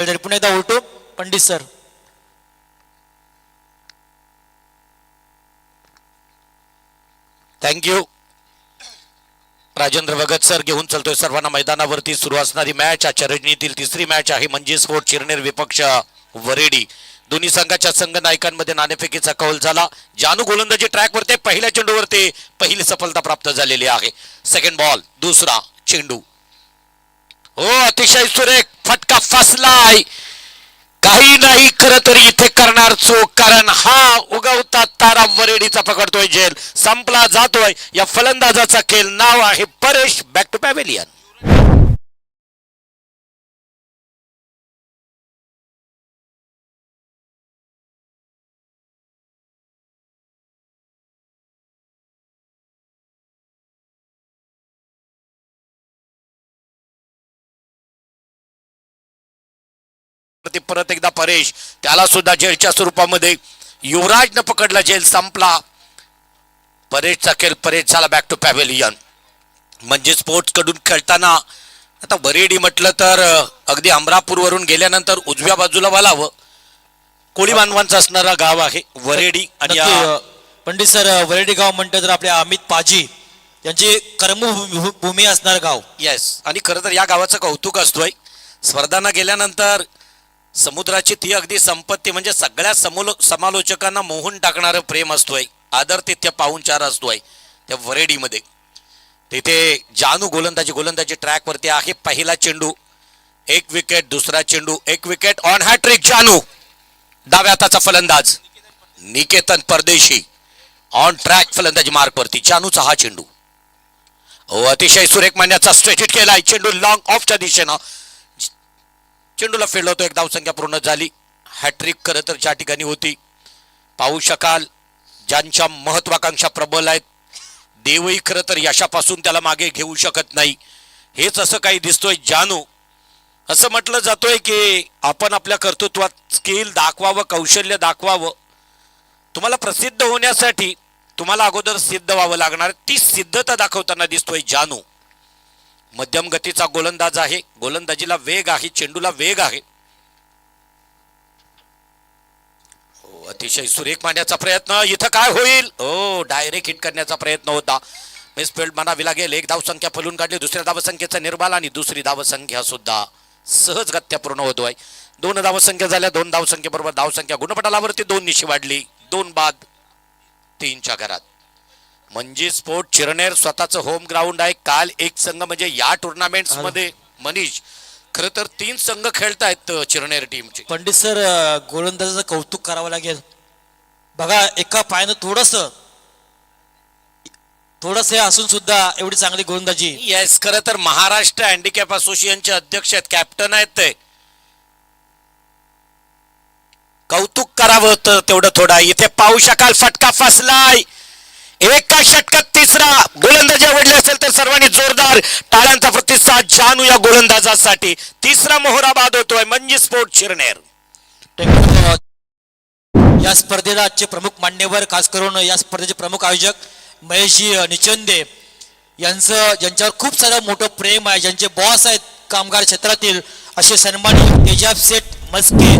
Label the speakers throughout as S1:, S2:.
S1: पुन्हा एकदा उलटू Pandit sir.
S2: Thank you. Rajendra Bhagat sir घेऊन चलतोय सर्वांना मैदानावरती. सुरू असणारी मॅच आजच्या रणनीतील तिसरी मॅच आहे. मंजी स्पोर्ट चिरनेर विपक्ष वरेडी. दोन्ही संघाच्या संघ नायकांमध्ये नाणेफेकीचा कौल झाला. जानू गोलंदाजी ट्रॅकवरती पहिल्या चेंडूवरती पहिली सफलता प्राप्त झालेली आहे. सेकंड बॉल दुसरा चेंडू. हो अतिशय सुरेख फटका फसलाय. काही नाही खरं तर इथे करणार चूक, कारण हा उगवता तारा वरेडीचा पकडतोय झेल. संपला जातोय या फलंदाजाचा खेळ. नाव आहे परेश. Back to pavilion. परत एकदा परेश, त्याला सुद्धा जेलच्या स्वरूपामध्ये युवराजनं पकडला. जेल संपला. परेशचा खेळ. परेश झाला बॅक टू पॅव्हेलियन. म्हणजे स्पोर्ट्स कडून खेळताना आता वरेडी म्हटलं तर अगदी अमरापूरवरून गेल्यानंतर उजव्या बाजूला वळावं. कोळी मानवांचं असणारा गाव आहे वरेडी. आणि
S1: पंडित सर वरेडी गाव म्हणतात तर आपल्या अमित पाजी यांची कर्मभूमी असणार गाव.
S2: येस. आणि खरं तर या गावाचं कौतुक असतोय. स्पर्धांना गेल्यानंतर समुद्राची ती अगदी संपत्ती म्हणजे सगळ्या समालोचकांना मोहून टाकणारं प्रेम असतोय. आदर तिथे पाहुणचार असतोय त्या वरेडीमध्ये. तिथे जानू गोलंदाजी ट्रॅकवरती आहे. पहिला चेंडू एक विकेट. दुसरा चेंडू एक विकेट. ऑन हॅट्रिक जानू. डाव्या हाताचा फलंदाज निकेतन परदेशी ऑन ट्रॅक फलंदाजी मार्कवरती. जानूचा हा चेंडू अतिशय सुरेख मांडण्याचा स्ट्रेट हिट केलाय. चेंडू लॉंग ऑफच्या दिशेनं. चेंडूला फेडलं. एक धावसंख्या पूर्ण झाली. हॅट्रिक खरं तर ज्या ठिकाणी होती पाहू शकाल. ज्यांच्या महत्वाकांक्षा प्रबल आहेत देवही खरं तर यशापासून त्याला मागे घेऊ शकत नाही. हेच असं काही दिसतोय. जानू असं म्हटलं जातोय की आपण आपल्या कर्तृत्वात स्किल दाखवावं, कौशल्य दाखवावं. तुम्हाला प्रसिद्ध होण्यासाठी तुम्हाला अगोदर सिद्ध व्हावं लागणार. ती सिद्धता दाखवताना दिसतोय जानू. मध्यम गतीचा गोलंदाज आहे. गोलंदाजीला वेग आहे. चेंडूला वेग आहे. अतिशय सुरेख मांडण्याचा प्रयत्न. इथं काय होईल. डायरेक्ट हिट करण्याचा प्रयत्न होता. मिसफिल्ड म्हणावी लागेल. एक धावसंख्या फलून काढली. दुसऱ्या धावसंख्येचा निर्बाल आणि दुसरी धावसंख्या सुद्धा सहजगत्या पूर्ण होतोय. 2 धावसंख्या झाल्या. 2 धावसंख्येबरोबर धावसंख्या गुणपटालावरती 2 निशी वाढली. 2 बाद 3च्या घरात. म्हणजे स्पोर्ट चिरनेर स्वतःचं होम ग्राउंड आहे. काल एक संघ म्हणजे या टुर्नामेंट्स मध्ये मनीष खरं तर 3 संघ खेळतायत चिरनेर टीमचे.
S1: पंडित सर गोलंदाजाचं कौतुक करावं लागेल. बघा एका पायानं थोडस असून सुद्धा एवढी चांगली गोलंदाजी.
S2: येस. खरं तर महाराष्ट्र हँडिकॅप असोसिएशनचे अध्यक्ष आहेत. कॅप्टन आहेत ते. कौतुक करावं तर तेवढं थोडं. इथे पाहू शकाल फटका फसलाय. एका षटकात तिसरा. गोलंदाजी आवडली असेल तर सर्वांनी जोरदार टाळ्यांचा प्रतिसाद जानू या गोलंदाजासाठी. तिसरा मोहरा बाद होतोय मंजी स्पोर्ट चिरनेर.
S1: या स्पर्धेला आजचे प्रमुख मान्यवर, खास करून या स्पर्धेचे प्रमुख आयोजक महेशजी निचंदे यांचं, ज्यांच्यावर खूप सारं मोठं प्रेम आहे, ज्यांचे बॉस आहेत कामगार क्षेत्रातील, असे सन्मानित तेजाब सेठ मस्के,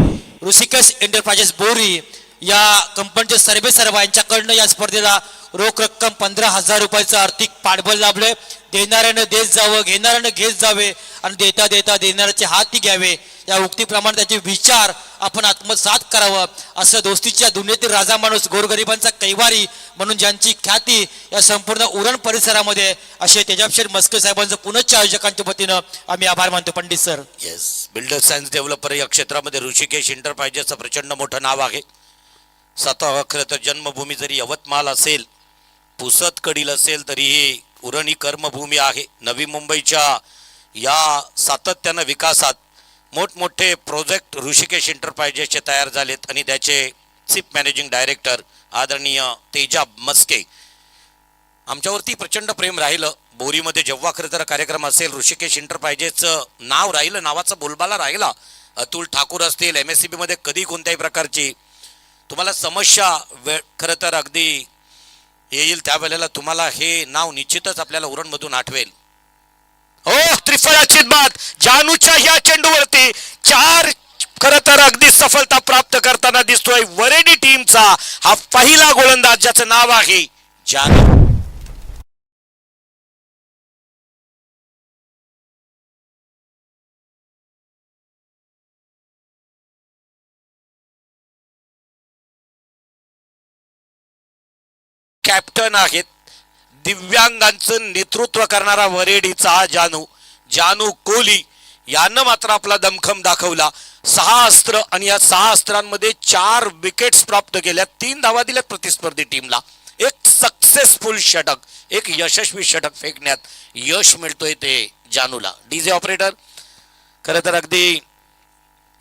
S1: ऋषिकेश एंटरप्राइजेस बोरी या कंपनीचे सर्वेसर्वा यांच्याकडनं या स्पर्धेला रोख रक्कम 15,000 रुपयाचं आर्थिक पाठबळ लाभले. देणाऱ्यानं देत जावं, घेणाऱ्यानं घेत जावे आणि देता देता देणाऱ्याचे हाती घ्यावे या उक्तीप्रमाणे त्याचे विचार आपण आत्मसात करावं. असं दोस्तीच्या दुनियेतील राजा माणूस, गोरगरिबांचा कैवारी म्हणून ज्यांची ख्याती या संपूर्ण उरण परिसरामध्ये, असे तेजाबशेठ मस्के साहेबांचं पुनश्च आयोजकांच्या वतीनं आम्ही आभार मानतो Pandit sir.
S2: Yes. Builder science developer या क्षेत्रामध्ये ऋषिकेश एंटरप्राइजेसचं प्रचंड मोठं नाव आहे. स्वतः खरं तर जन्मभूमी जरी यवतमाळ असेल, पुसद कडील असेल, तरीही उरण ही कर्मभूमी आहे. नवी मुंबईच्या या सातत्यानं विकासात मोठमोठे प्रोजेक्ट ऋषिकेश एंटरप्राइजेसचे तयार झालेत आणि त्याचे चीफ मॅनेजिंग डायरेक्टर आदरणीय तेजाब मस्के आमच्यावरती प्रचंड प्रेम राहिलं. बोरीमध्ये जेव्हा खरं तर कार्यक्रम असेल ऋषिकेश एंटरप्राइजेसचं नाव राहिलं, नावाचा बोलबाला राहिला. अतुल ठाकूर असतील, MSCB मध्ये कधी कोणत्याही प्रकारची तुम्हाला समस्या खरं तर अगदी येईल त्यावेळेला तुम्हाला हे नाव निश्चितच आपल्याला उरणमधून आठवेल. हो त्रिफळाची बाद जानूच्या या चेंडूवरती 4 सफलता प्राप्त करताना दिसतोय वरेडी टीमचा हा पहिला गोलंदाज ज्याचं नाव आहे जानू. कॅप्टन आहेत दिव्यांगांचं नेतृत्व करणारा वरेडीचा जानू जानू कोहली यानं मात्र आपला दमखम दाखवला. 6 अस्त्र आणि या 6 अस्त्रांमध्ये 4 विकेट्स प्राप्त केल्या, 3 धावा दिल्यात प्रतिस्पर्धी टीमला. एक सक्सेसफुल षटक, एक यशस्वी षटक फेकण्यात यश मिळतोय ते जानूला. डीजे ऑपरेटर, खरं तर अगदी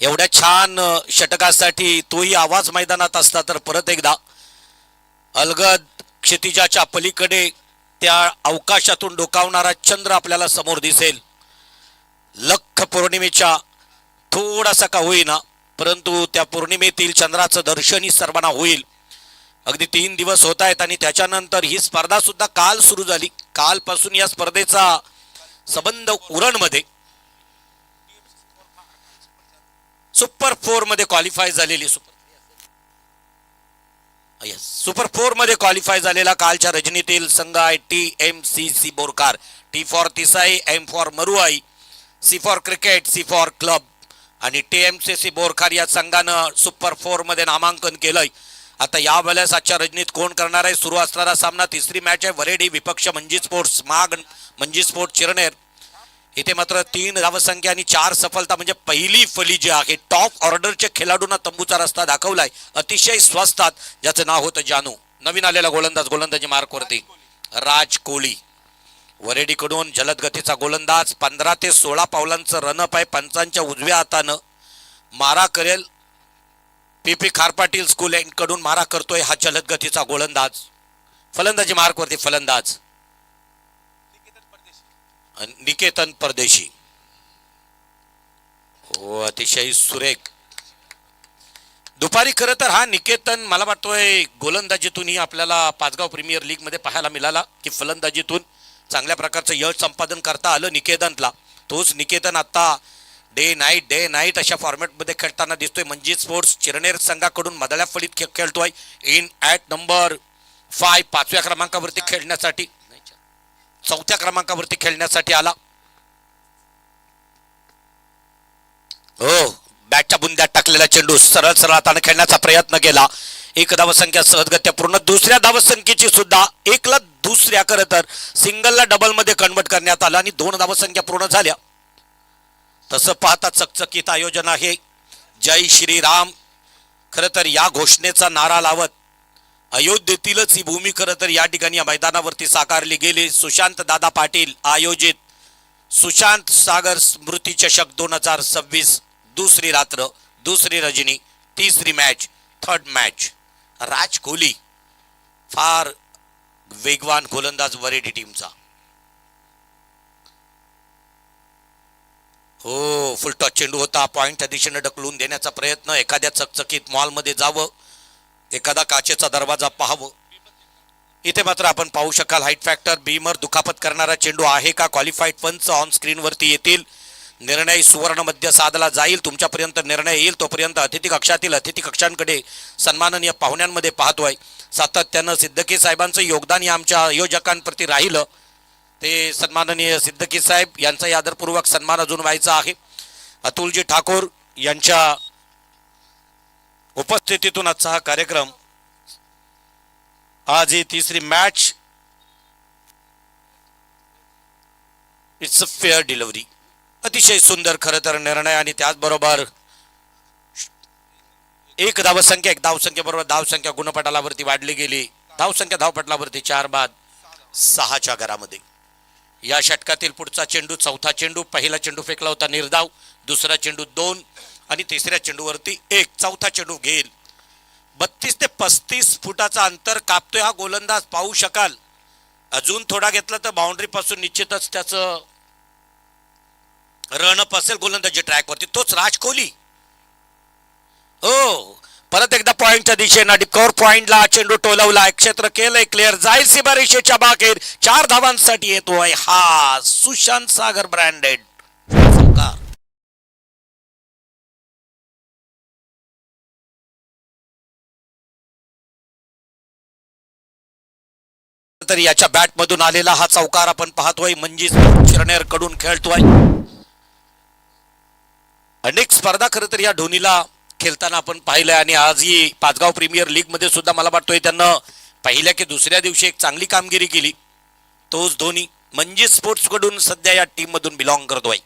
S2: एवढ्या छान षटकासाठी तोही आवाज मैदानात असता तर परत एकदा अलगद क्षितिजाच्या पलीकडे त्या अवकाशातून डोकावणारा चंद्र आपल्याला समोर दिसेल. लख पौर्णिमेच्या थोडासा का होईना परंतु त्या पौर्णिमेतील चंद्राचं दर्शनही सर्वांना होईल. अगदी 3 दिवस होत आहेत आणि त्याच्यानंतर ही स्पर्धा सुद्धा काल सुरू झाली. कालपासून या स्पर्धेचा संबंध उरणमध्ये सुपर 4 मध्ये क्वालिफाय झालेली सुपर 4 मध्ये क्वालिफाय झालेला कालच्या रजनीतील संघ आहे TMCC Borkar. T for Tisai, M for Maruai, C for cricket, C for club आणि TMCC बोरकार या संघानं सुपर 4 मध्ये नामांकन केलंय. आता या वेळेस आजच्या रजनीत कोण करणार आहे सुरू असणारा सामना? तिसरी मॅच आहे वरेडी विपक्ष मंजी स्पोर्ट्स महाग मंजी स्पोर्ट्स चिरनेर. इथे मात्र 3 धावसंख्या आणि 4 सफलता म्हणजे पहिली फली जी आहे. टॉप ऑर्डरच्या खेळाडूंना तंबूचा रस्ता दाखवलाय अतिशय स्वस्तात, ज्याचं नाव होतं जानू. नवीन आलेला गोलंदाजी मार्कवरती राज कोहली. वरेडीकडून जलद गतीचा गोलंदाज, 15 ते 16 पावलांचं रनअप आहे. पंचांच्या उजव्या हातानं मारा करेल. PP खारपाटील स्कूल कडून मारा करतोय हा जलद गतीचा गोलंदाज. फलंदाजी मार्कवरती फलंदाज निकेतन परदेशी. हो, अतिशय सुरेख. दुपारी खरं तर हा निकेतन मला वाटतोय गोलंदाजीतूनही आपल्याला पाचगाव प्रीमियर लीग मध्ये पाहायला मिळाला की फलंदाजीतून चांगल्या प्रकारचं यश संपादन करता आलं निकेतनला. तोच निकेतन आता डे नाईट अशा फॉर्मॅटमध्ये खेळताना दिसतोय. मंजित स्पोर्ट्स चिरनेर संघाकडून मधल्या फळीत खेळतोय. इन ॲट नंबर 5 5व्या क्रमांकावरती खेळण्यासाठी, 4थ्या क्रमांकावरती खेळण्यासाठी आला. हो, बॅटच्या बुंद्यात टाकलेला चेंडू सरळ हाताने खेळण्याचा प्रयत्न केला. 1 धावसंख्या सहजगत्या पूर्ण. दुसऱ्या धावसंख्येची सुद्धा 1ला दुसऱ्या खरं तर सिंगलला डबल मध्ये कन्वर्ट करण्यात आलं आणि 2 धावसंख्या पूर्ण झाल्या. तसं पाहता चकचकीत आयोजन आहे. जय श्रीराम खरं तर या घोषणेचा नारा लावत अयोध्येतीलच ही भूमी खरं तर या ठिकाणी या मैदानावरती साकारली गेली. सुशांत दादा पाटील आयोजित सुशांत सागर स्मृती चषक 2026 दुसरी रात्र, दुसरी रजनी, तिसरी मॅच, 3rd मॅच. राज कोहली फार वेगवान गोलंदाज वरेडी टीमचा. हो, फुल टॉस चेंडू होता. पॉइंटच्या दिशेने ढकलून देण्याचा प्रयत्न. एखाद्या चकचकीत मॉलमध्ये जावं, एखादा काचेचा दरवाजा पाहावं. इथे मात्र आपण पाहू शकाल हाईट फॅक्टर बीमर दुखापत करणारा चेंडू आहे का? क्वालिफाईड पंच ऑन स्क्रीन वरती येतील. निर्णय सुवर्ण मध्ये साधला जाईल. तुमच्यापर्यंत निर्णय येईल तोपर्यंत अतिथी कक्षातील अतिथी कक्षांकडे सन्माननीय पाहुण्यांमध्ये पाहतोय. सातत्यानं सिद्धकी साहेबांचं योगदान या आमच्या आयोजकांप्रती राहिलं. ते सन्माननीय सिद्धकी साहेब यांचाही आदरपूर्वक सन्मान अजून व्हायचा आहे. अतुलजी ठाकूर यांच्या उपस्थितीतून आजचा हा कार्यक्रम. आज ही तिसरी match. It's a fair delivery. अतिशय सुंदर खरं तर निर्णय आणि त्याचबरोबर 1 धावसंख्या 1 धावसंख्येबरोबर धावसंख्या गुणपटलावरती वाढली गेली. धावसंख्या धावपटलावरती 4 बाद 6च्या घरामध्ये. या षटकातील पुढचा चेंडू 4था चेंडू. पहिला चेंडू फेकला होता निर्धाव, दुसरा चेंडू 2 आणि तिसऱ्या चेंडूवरती 1. 4था चेंडू घेईल. 32 ते 35 फुटाचा अंतर कापतोय हा गोलंदाज. पाहू शकाल अजून थोडा घेतला तर बाउंड्री पासून निश्चितच त्याचं रनअप असेल गोलंदाजी ट्रॅकवरती. तोच राज कोहली. हो, परत एकदा पॉइंटच्या दिशेनं डिकॉर पॉइंटला चेंडू टोलवला. क्षेत्र केलंय क्लिअर. जाईल सीमारेषेच्या बाहेर. 4 धावांसाठी येतोय हा सुशांत सागर ब्रँडेड. तर याच्या बॅट मधून आलेला हा चौकार आपण पाहतोय. मंजित चिरनेर कडून खेळतोय. अनेक स्पर्धा खरं तर या धोनीला खेळताना आपण पाहिलंय आणि आजही पाचगाव प्रीमियर लीग मध्ये सुद्धा मला वाटतोय त्यांना पहिल्या की दुसऱ्या दिवशी एक चांगली कामगिरी केली. तोच धोनी मंजित स्पोर्ट्स कडून सध्या या टीम मधून बिलॉंग करतोय.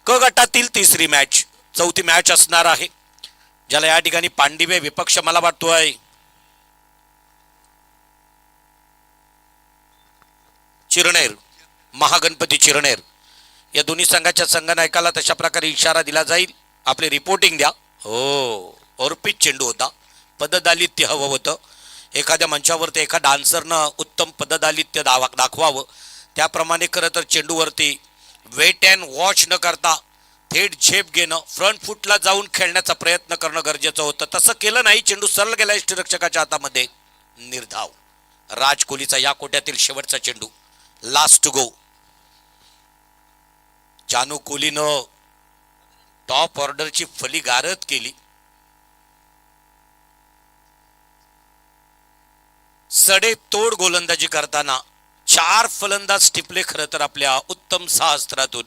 S2: क गटातील तिसरी मॅच, चौथी मॅच असणार आहे, ज्याला या ठिकाणी पांडिवे विपक्ष मला वाटतोय चिरनेर, महागणपती चिरनेर. या दोन्ही संघाच्या संघनायकाला तशा प्रकारे इशारा दिला जाईल, आपली रिपोर्टिंग द्या. हो, अर्पित चेंडू होता, पददालित्य हवं होतं. एखाद्या मंचावरती एका डान्सरनं उत्तम पददालित्य दाखवावं, त्याप्रमाणे खरं तर चेंडूवरती वेट अँड वॉच न करता थेट झेप घेणं, फ्रंट फुटला जाऊन खेळण्याचा प्रयत्न करणं गरजेचं होतं. तसं केलं नाही, चेंडू सरळ गेला यष्टिरक्षकाच्या हातामध्ये. निर्धाव. राज कोहलीचा या कोट्यातील शेवटचा चेंडू, लास्ट टू गो. जानू कोहलीनं टॉप ऑर्डरची फली गारद केली. सडे तोड गोलंदाजी करताना 4 फलंदाज टिपले खरं तर आपल्या उत्तम सहस्त्रातून.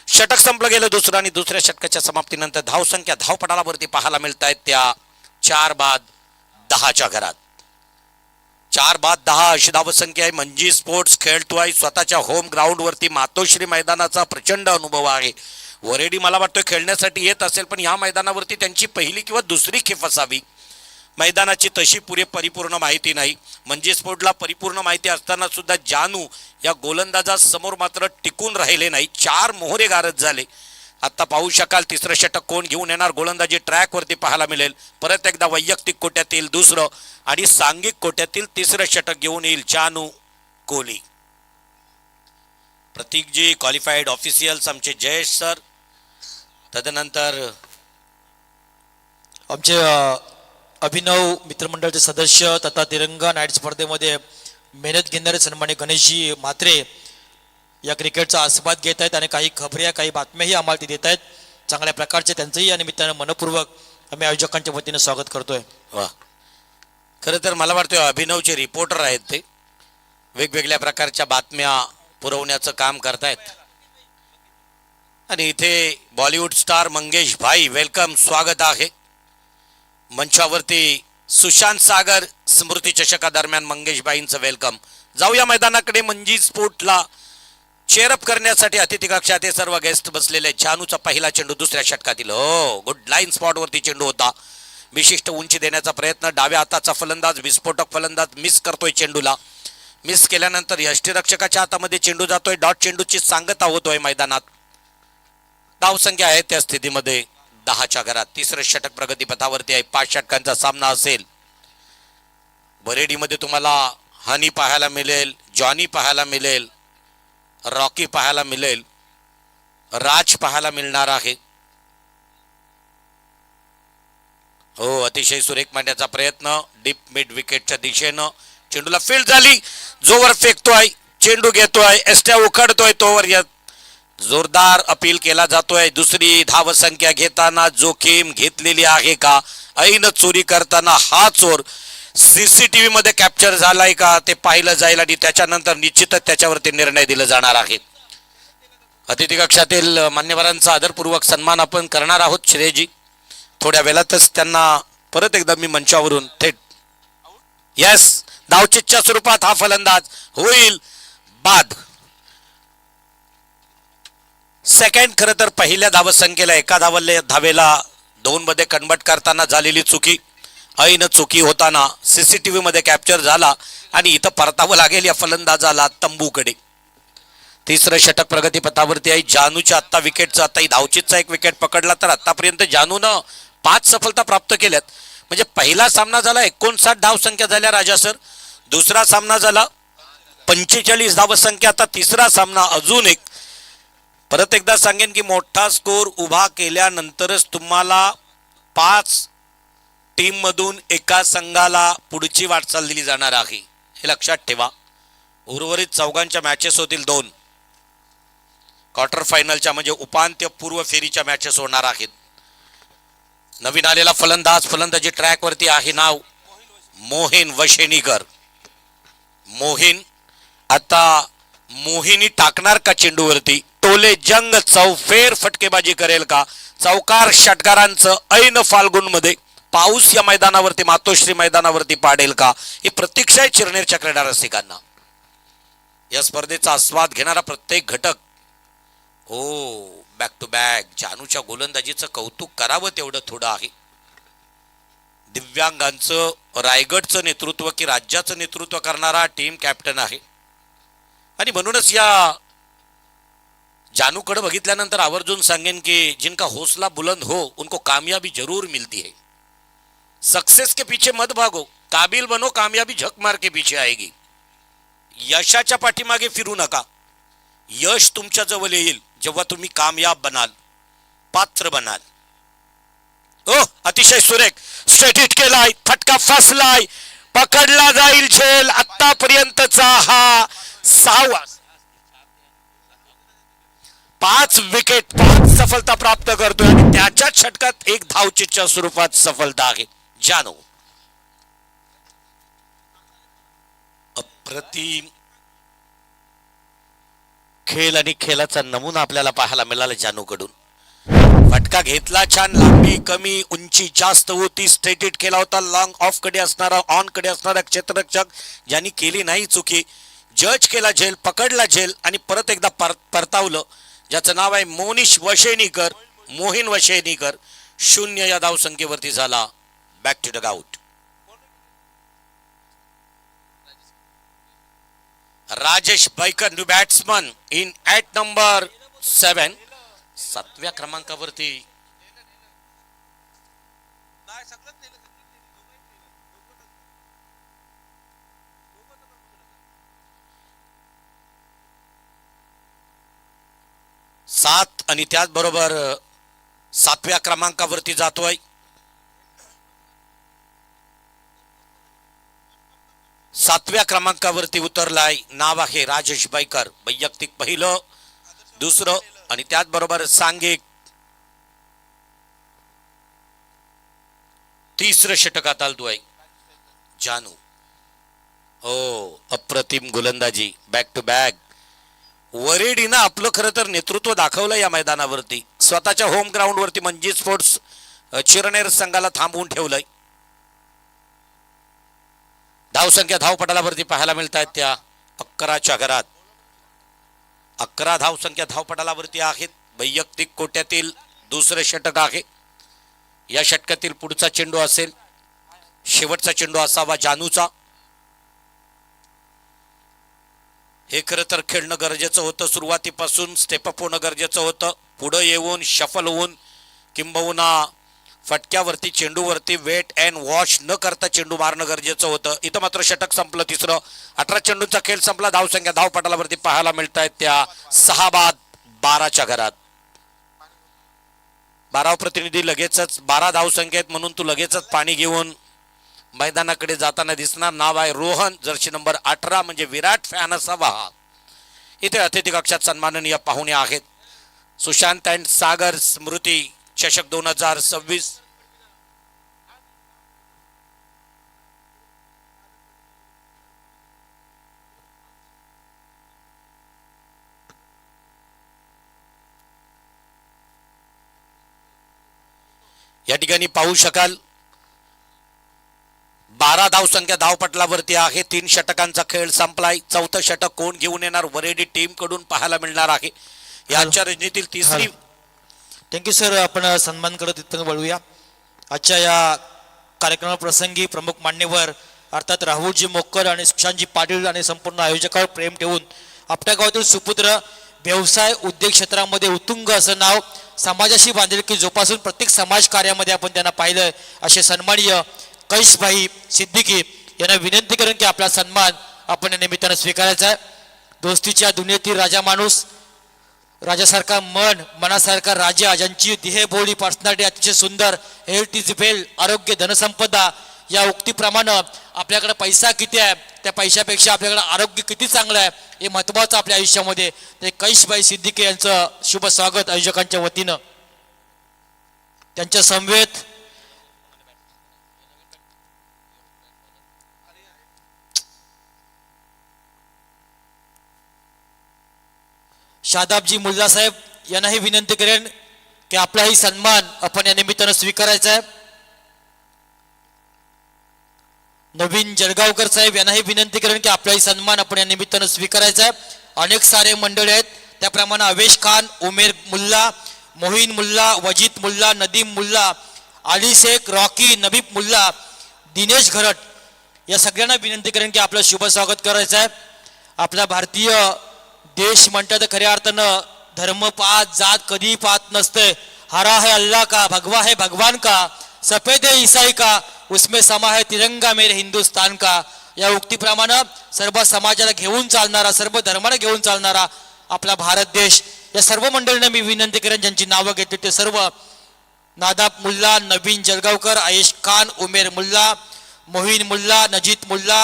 S2: षटक संपलं गेलं दुसरं आणि दुसऱ्या षटकाच्या समाप्तीनंतर धावसंख्या धावपटालावरती पाहायला मिळत आहेत त्या 4 बाद 10च्या घरात. 4 बाद 10 अशी धावसंख्या आहे. मंजी स्पोर्ट्स खेळतोय स्वतःच्या होम ग्राउंड वरती. मातोश्री मैदानाचा प्रचंड अनुभव आहे. वरेडी मला वाटतं खेळण्यासाठी येत असेल, पण या मैदानावरती त्यांची पहिली किंवा दुसरी खेप असावी. मैदानाची तशी परिपूर्ण माहिती नाही. मंजी स्पोर्ट्सला परिपूर्ण माहिती असताना सुद्धा जानू या गोलंदाजासमोर मात्र टिकून राहिले नाही. 4 मोहरे गारद झाले. आता पाहू शकाल तिसरं षटक कोण घेऊन येणार. गोलंदाजी ट्रॅक वरती पाहायला मिळेल. परत एकदा वैयक्तिक कोट्यातील दुसरं आणि सांघिक कोट्यातील तिसरं षटक घेऊन येईल जानू कोहली. प्रतीकजी, क्वालिफाईड ऑफिशियल्स आमचे जयेश सर, तदनंतर
S1: आमचे अभिनव मित्रमंडळाचे सदस्य तथा तिरंगा नाईट स्पर्धेमध्ये मेहनत घेणारे सन्मान्य गणेशजी म्हात्रे या क्रिकेटचा आस्वाद घेत आहेत आणि काही खबऱ्या काही बातम्याही आम्हाला ते देत आहेत. चांगल्या प्रकारचे त्यांचंही या निमित्तानं मनपूर्वक आम्ही आयोजकांच्या वतीनं स्वागत करतोय.
S2: वा, खरं तर मला वाटतं अभिनवचे रिपोर्टर आहेत, ते वेगवेगळ्या प्रकारच्या बातम्या पुरवण्याचं काम करतायत. आणि इथे बॉलिवूड स्टार मंगेश भाई, वेलकम, स्वागत आहे मंचावरती. सुशांत सागर स्मृती चषकादरम्यान मंगेश भाईंचं वेलकम. जाऊया मैदानाकडे. मंजी स्पोर्टला चेअरअप करण्यासाठी अतिथी कक्षात हे सर्व गेस्ट बसलेले. जानूचा पहिला चेंडू दुसऱ्या षटकातील. हो, गुड लाईन स्पॉट वरती चेंडू होता. विशिष्ट उंची देण्याचा प्रयत्न. डाव्या हाताचा फलंदाज, विस्फोटक फलंदाज मिस करतोय चेंडूला. मिस केल्यानंतर यष्टिरक्षकाच्या हातामध्ये चेंडू जातोय. डॉट चेंडूची सांगता होतोय मैदानात. धावसंख्या आहे त्या स्थितीमध्ये 10च्या घरात. तिसरं षटक प्रगतीपथावरती आहे. 5 षटकांचा सामना असेल. बरेडीमध्ये तुम्हाला हनी पाहायला मिळेल, जॉनी पाहायला मिळेल, रॉकी पाहायला मिळेल, राज पाहायला मिळणार आहे. हो, अतिशय सुरेख मांडण्याचा प्रयत्न डीप मिड विकेटच्या दिशेनं. चेंडूला फील्ड झाली. जोवर फेकतोय, चेंडू घेतोय, एस्ट्या उखडतोय, तोवर जोरदार अपील केला जातोय. दुसरी धावसंख्या घेताना जोखीम घेतलेली आहे का? ऐन चोरी करताना हा चोर सीसीटीव्ही मध्ये कॅप्चर झालाय का ते पाहिलं जाईल आणि त्याच्यानंतर निश्चितच त्याच्यावरती निर्णय दिला जाणार आहे. अतिथी कक्षातील मान्यवरांचा आदरपूर्वक सन्मान आपण करणार आहोत. श्रेयजी, थोड्या वेळातच त्यांना परत एकदा मी मंचावरून थेट यस धावचीतच्या स्वरूपात हा फलंदाज होईल बाद. सेकंड. खरं तर पहिल्या धावसंख्येला एका धावेला 2 मध्ये कन्वर्ट करताना झालेली चुकी, ऐन चुकी होताना सीसीटीव्ही मध्ये कॅप्चर झाला आणि इथं परतावं लागेल या फलंदाजाला तंबूकडे. तिसरं षटक प्रगतीपथावरती आहे. जानूच्या आत्ता विकेटचा, आताही धावचीतचा एक विकेट पकडला तर आतापर्यंत जानूनं 5 सफलता प्राप्त केल्यात. म्हणजे पहिला सामना झाला 59 धावसंख्या झाल्या राजा सर. दुसरा सामना झाला 45 धावसंख्या. आता तिसरा सामना अजून एक. परत एकदा सांगेन की मोठा स्कोर उभा केल्यानंतरच तुम्हाला 5 टीम मधून एका संघाला पुढची वाटचाल दिली जाणार आहे, हे लक्षात ठेवा. उर्वरित चौघांच्या मॅचेस होतील 2. क्वार्टर फायनलच्या म्हणजे उपांत्य पूर्व फेरीच्या मॅचेस होणार आहेत. नवीन आलेला फलंदाजी ट्रॅक वरती आहे. नाव मोहिन वशेनीकर. मोहिन आता मोहिनी टाकणार का चेंडूवरती? टोले जंग चौफेर फटकेबाजी करेल का? चौकार षटकारांचं ऐन फाल्गुन मध्ये पाऊस या मैदानावरती, मातोश्री मैदानावरती पाडेल का? ही प्रतीक्षा आहे चिरनेरच्या क्रीडा रसिकांना. या स्पर्धेचा आस्वाद घेणारा प्रत्येक घटक हो बॅक टू बॅक. जानूच्या गोलंदाजीचं कौतुक करावं तेवढं थोडं आहे. दिव्यांगांचं रायगडचं नेतृत्व की राज्याचं नेतृत्व करणारा टीम कॅप्टन आहे. आणि म्हणूनच या जानूकडे बघितल्यानंतर आवर्जून सांगेन की जिनका हौसला बुलंद हो उनको कामयाबी जरूर मिलती है. सक्सेस के पीछे मत भागो, काबिल बनो, कामयाबी झक मार के पीछे आएगी. यशाच्या पाठीमागे फिरू नका. यश तुमच्या जवळ येईल जेव्हा तुम्ही कामयाब बनाल, पात्र बनाल. ओ अतिशय सुरेख स्ट्रेट हिट केलाय, फटका फसलाय, पकडला जाईल झेल. आतापर्यंतचा हा 6वा 5 विकेट 5 सफलता प्राप्त करतोय आणि त्याच्या षटकात एक धावचीच्या स्वरूपात सफलता आहे. जानू अप्रतिम खेळ आणि खेळाचा नमुना आपल्याला पाहायला मिळाला जानूकडून. फटका घेतला छान, लांबी कमी, उंची जास्त होती. स्ट्रेट हिट केला होता. लॉंग ऑफ कडे असणारा, ऑन कडे असणारा क्षेत्ररक्षक ज्यांनी केली नाही चुकी. जज केला झेल, पकडला झेल आणि परत एकदा परतावलं. ज्याचं नाव आहे मोहीन वशेनीकर. 0 या धावसंख्येवरती झाला back to the out. Rajesh बैकर new batsman in at number 7. 7व्या क्रमांकावरती सात आणि त्याचबरोबर 7व्या क्रमांकावरती जातोय. 7व्या क्रमांकावरती उतरलाय. नाव आहे राजेश बैकर. वैयक्तिक पहिलं, दुसरं आणि त्याचबरोबर सांघिक 3रं षटकात आलतोय जानू. हो अप्रतिम गोलंदाजी, बॅक टू बॅक. वरेडीनं आपलं खरं तर नेतृत्व दाखवलं या मैदानावरती. स्वतःच्या होम ग्राउंड वरती मंजी स्पोर्ट्स चिरनेर संघाला थांबवून ठेवलंय. धावसंख्या धावपटालावरती पाहायला मिळत आहेत त्या 11च्या घरात. 11 धावसंख्या धावपटालावरती आहेत. वैयक्तिक कोट्यातील दुसरं षटक आहे. या षटकातील पुढचा चेंडू असेल, शेवटचा चेंडू असावा जानूचा. हे खरं तर खेळणं गरजेचं होतं. सुरुवातीपासून स्टेपअप होणं गरजेचं होतं. पुढं येऊन शफल होऊन किंबहुना फटक्यावरती चेंडूवरती वेट अँड वॉश न करता चेंडू मारणं गरजेचं होतं. इथं मात्र षटक संपलं. 3रं 18 चेंडूचा खेळ संपला. धावसंख्या धावपटालावरती पाहायला मिळत आहेत त्या 6 बाद 12च्या घरात. 12 प्रतिनिधी लगेचच 12 धावसंख्येत म्हणून तू लगेचच पाणी घेऊन मैदानाकडे जाताना दिसणार. नाव आहे रोहन, जर्सी नंबर 18 म्हणजे विराट फॅन असावा. इथे अतिथी कक्षात सन्माननीय पाहुणे आहेत. सुशांत अँड सागर स्मृती चषक 2026. या ठिकाणी पाहू शकाल 12 धावसंख्या धावपटलावरती आहे. 3 षटकांचा खेळ संपलाय. 4थं षटक कोण घेऊन येणार वरेडी टीम कडून पाहायला मिळणार आहे. यांच्या रचनेतील 3री.
S1: Thank you sir. आपण सन्मान करत तिथं वळूया. आजच्या या कार्यक्रमाप्रसंगी प्रमुख मान्यवर अर्थात राहुलजी मोक्कर आणि सुशांतजी पाटील आणि संपूर्ण आयोजकावर प्रेम ठेवून आपल्या गावातील सुपुत्र व्यवसाय उद्योग क्षेत्रामध्ये उत्तुंग असं नाव, समाजाशी बांधिलकी जोपासून प्रत्येक समाज कार्यामध्ये आपण त्यांना पाहिलं. असे सन्माननीय कैशभाई सिद्दीकी यांना विनंती करून की आपला सन्मान आपण या निमित्तानं स्वीकारायचा आहे. दोस्तीच्या दुनियेतील राजा माणूस, राजासारखा मनासारखा राजा, ज्यांची देहबोली पर्सनॅलिटी अतिशय सुंदर, हेल्थ इज वेल, आरोग्य धनसंपदा या उक्तीप्रमाणे आपल्याकडे पैसा किती आहे त्या पैशापेक्षा आपल्याकडे आरोग्य किती चांगलं आहे हे महत्त्वाचं आपल्या आयुष्यामध्ये. ते कैशभाई सिद्दीकी यांचं शुभ स्वागत आयोजकांच्या वतीनं. त्यांच्या समवेत शादाबजी मुल्ला साहेब यांनाही विनंती करेन की आपलाही सन्मान आपण या निमित्तानं स्वीकारायचा आहे. नवीन जळगावकर साहेब यांनाही विनंती करेन की आपलाही सन्मान आपण या निमित्तानं स्वीकारायचा आहे. अनेक सारे मंडळी आहेत, त्याप्रमाणे अवेश खान, उमेर मुल्ला, मोहीन मुल्ला, वजीद मुल्ला, नदीम मुल्ला, अली शेख, रॉकी, नबीब मुल्ला, दिनेश घरट या सगळ्यांना विनंती करेन की आपलं शुभ स्वागत करायचं आहे. आपला भारतीय देश म्हणतात खऱ्या अर्थानं धर्म पात जात कधी पात नसते. हरा है अल्लाह का, भगवा है भगवान का, सफेद है ईसाई का, उसमें समा है तिरंगा मेरे हिंदुस्तान का. या उक्तीप्रमाणे सर्व समाजाला घेऊन चालणारा, सर्व धर्माला घेऊन चालणारा आपला भारत देश. या सर्व मंडळींना मी विनंती करेन ज्यांची नावं घेतली ते सर्व, नादाब मुल्ला, नवीन जळगावकर, आयेश खान, उमेर मुल्ला, मोहीन मुल्ला, नजीद मुल्ला,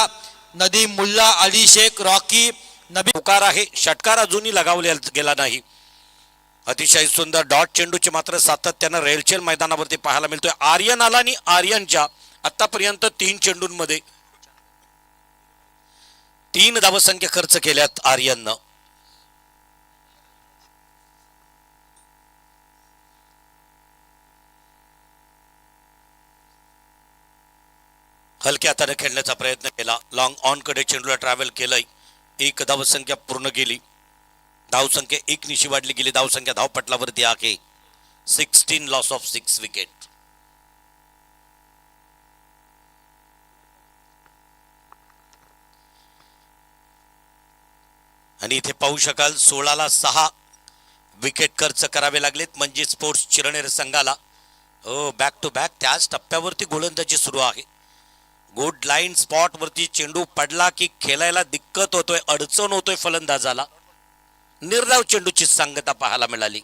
S1: नदीम मुल्ला, अली शेख, रॉकी, नबी.
S2: पुकार आहे, षटकार अजूनही लगावला गेला नाही. अतिशय सुंदर डॉट चेंडूची मात्र सातत्यानं रेलचेल मैदानावरती पाहायला मिळतोय. आर्यन आला आणि आर्यनच्या आतापर्यंत 3 चेंडूंमध्ये 3 धावसंख्या खर्च केल्यात आर्यननं. हलक्या हाताने खेळण्याचा प्रयत्न केला, लॉंग ऑन कडे चेंडूला ट्रॅव्हल केलंय. 1 धावसंख्या पूर्ण केली. धावसंख्या 1 निशी वाढली गेली. धावसंख्या धावपटलावरती आहे 16 लॉस ऑफ 6 विकेट. आणि इथे पाहू शकाल 16ला 6 विकेट खर्च करावे लागलेत म्हणजे स्पोर्ट्स चिरनेर संघाला. बॅक टू बॅक त्याच टप्प्यावरती गोलंदाजी सुरू आहे. गुड लाईन स्पॉट वरती चेंडू पडला की खेळायला दिक्कत होतोय, अडचण होतोय फलंदाजाला. निर्धाव चेंडूची सांगता पाहायला मिळाली.